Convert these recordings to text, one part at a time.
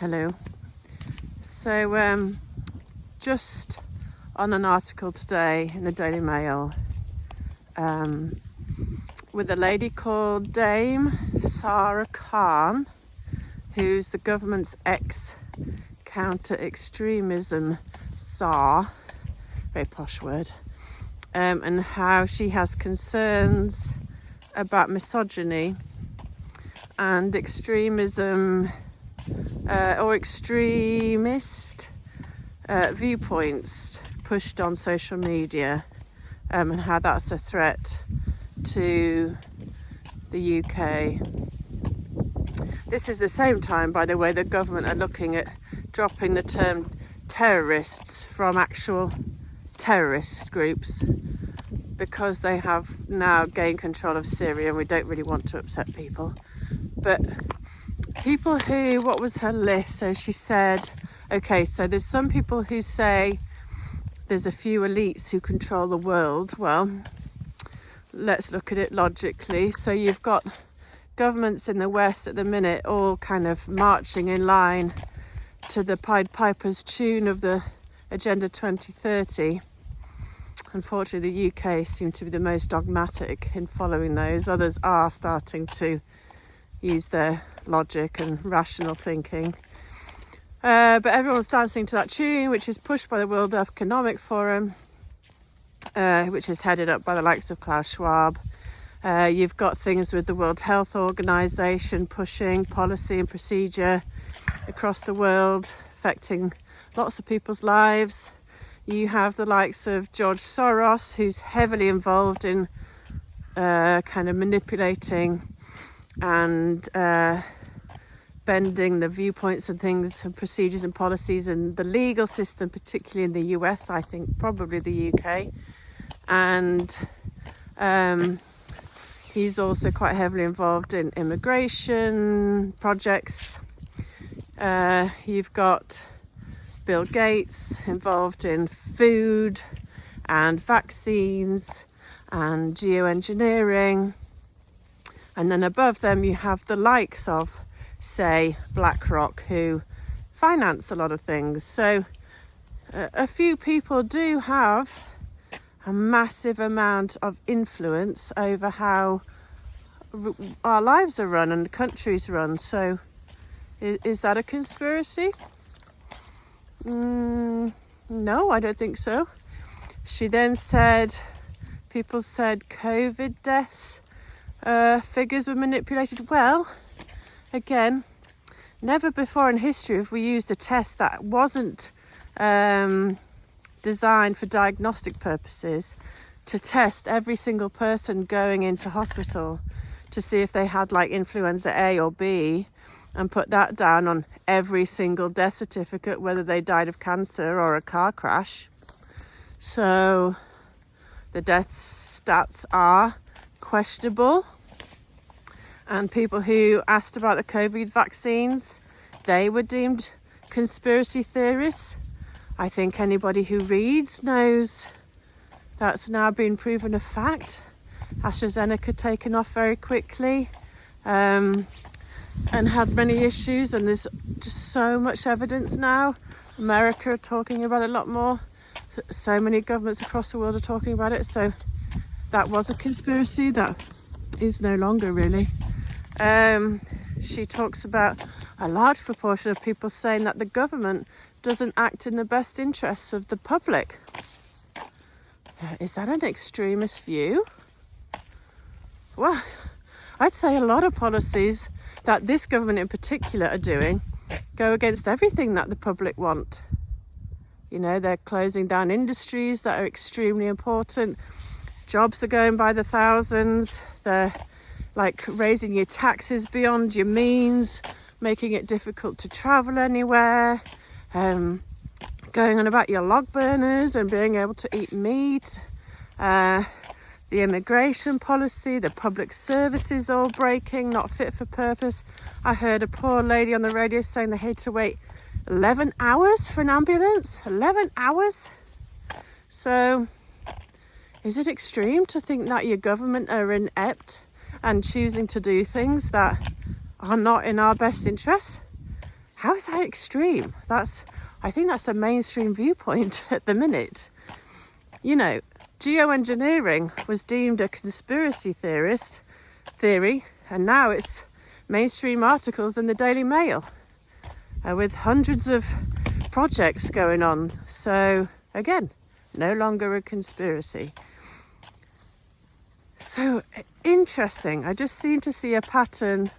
Hello. So just on an article today in the Daily Mail with a lady called Dame Sarah Khan, who's the government's ex-counter-extremism czar, very posh word, and how she has concerns about misogyny and extremism or extremist viewpoints pushed on social media, and how that's a threat to the UK. This is the same time, by the way, the government are looking at dropping the term terrorists from actual terrorist groups because they have now gained control of Syria and we don't really want to upset people. But people who, what was her list? So she said, okay, so there's some people who say there's a few elites who control the world. Well, let's look at it logically. So you've got governments in the West at the minute all kind of marching in line to the Pied Piper's tune of the Agenda 2030. Unfortunately, the UK seem to be the most dogmatic in following those. Others are starting to use their logic and rational thinking. But everyone's dancing to that tune, which is pushed by the World Economic Forum, which is headed up by the likes of Klaus Schwab. You've got things with the World Health Organization pushing policy and procedure across the world, affecting lots of people's lives. You have the likes of George Soros, who's heavily involved in kind of manipulating and bending the viewpoints and things and procedures and policies and the legal system, particularly in the US, I think probably the UK. And he's also quite heavily involved in immigration projects. You've got Bill Gates involved in food and vaccines and geoengineering. And then above them you have the likes of, say, BlackRock, who finance a lot of things. So a few people do have a massive amount of influence over how our lives are run and countries run. So is that a conspiracy? No, I don't think so. She then said, people said COVID deaths figures were manipulated. Well, again, never before in history have we used a test that wasn't designed for diagnostic purposes to test every single person going into hospital to see if they had like influenza A or B, and put that down on every single death certificate, whether they died of cancer or a car crash. So the death stats are questionable. And people who asked about the COVID vaccines, they were deemed conspiracy theorists. I think anybody who reads knows that's now been proven a fact. AstraZeneca taken off very quickly and had many issues, and there's just so much evidence now. America are talking about it a lot more. So many governments across the world are talking about it. So that was a conspiracy. That is no longer really. She talks about a large proportion of people saying that the government doesn't act in the best interests of the public. Is that an extremist view? Well, I'd say a lot of policies that this government in particular are doing go against everything that the public want. You know, they're closing down industries that are extremely important. Jobs are going by the thousands. They're like raising your taxes beyond your means, making it difficult to travel anywhere, going on about your log burners and being able to eat meat, the immigration policy, the public services all breaking, not fit for purpose. I heard a poor lady on the radio saying they had to wait 11 hours for an ambulance. 11 hours? So is it extreme to think that your government are inept and choosing to do things that are not in our best interests? How is that extreme? I think that's the mainstream viewpoint at the minute. You know, geoengineering was deemed a conspiracy theory, and now it's mainstream articles in the Daily Mail with hundreds of projects going on. So again, no longer a conspiracy. So interesting. I just seem to see a pattern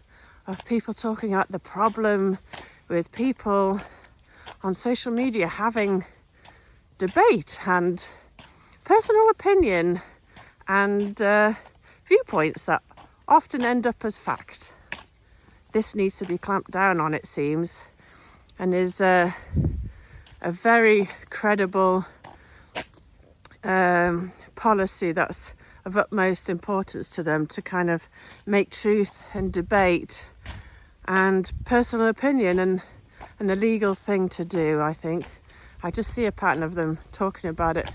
of people talking about the problem with people on social media having debate and personal opinion and viewpoints that often end up as fact. This needs to be clamped down on, it seems, and is a very credible policy that's of utmost importance to them, to kind of make truth and debate and personal opinion and a legal thing to do, I think. I just see a pattern of them talking about it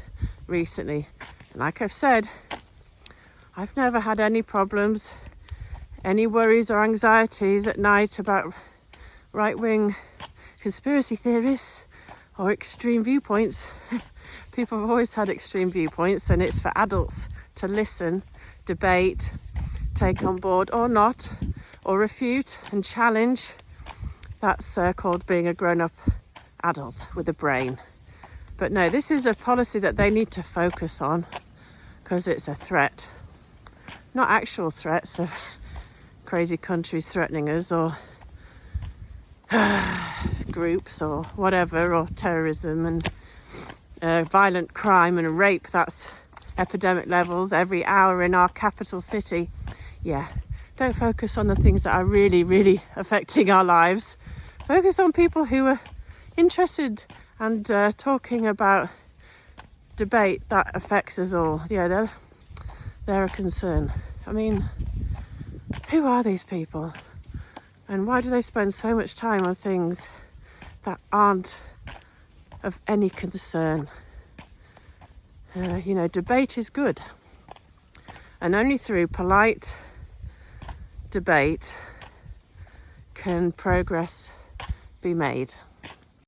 recently. And like I've said, I've never had any problems, any worries or anxieties at night about right-wing conspiracy theories or extreme viewpoints. People have always had extreme viewpoints, and it's for adults to listen, debate, take on board or not, or refute and challenge. That's called being a grown-up adult with a brain. But no, this is a policy that they need to focus on, because it's a threat. Not actual threats of crazy countries threatening us, or groups or whatever, or terrorism and violent crime and rape. That's epidemic levels every hour in our capital city. Yeah, don't focus on the things that are really, really affecting our lives. Focus on people who are interested and talking about debate that affects us all. Yeah, they're a concern. I mean, who are these people? And why do they spend so much time on things that aren't of any concern? Debate is good. And only through polite debate can progress be made.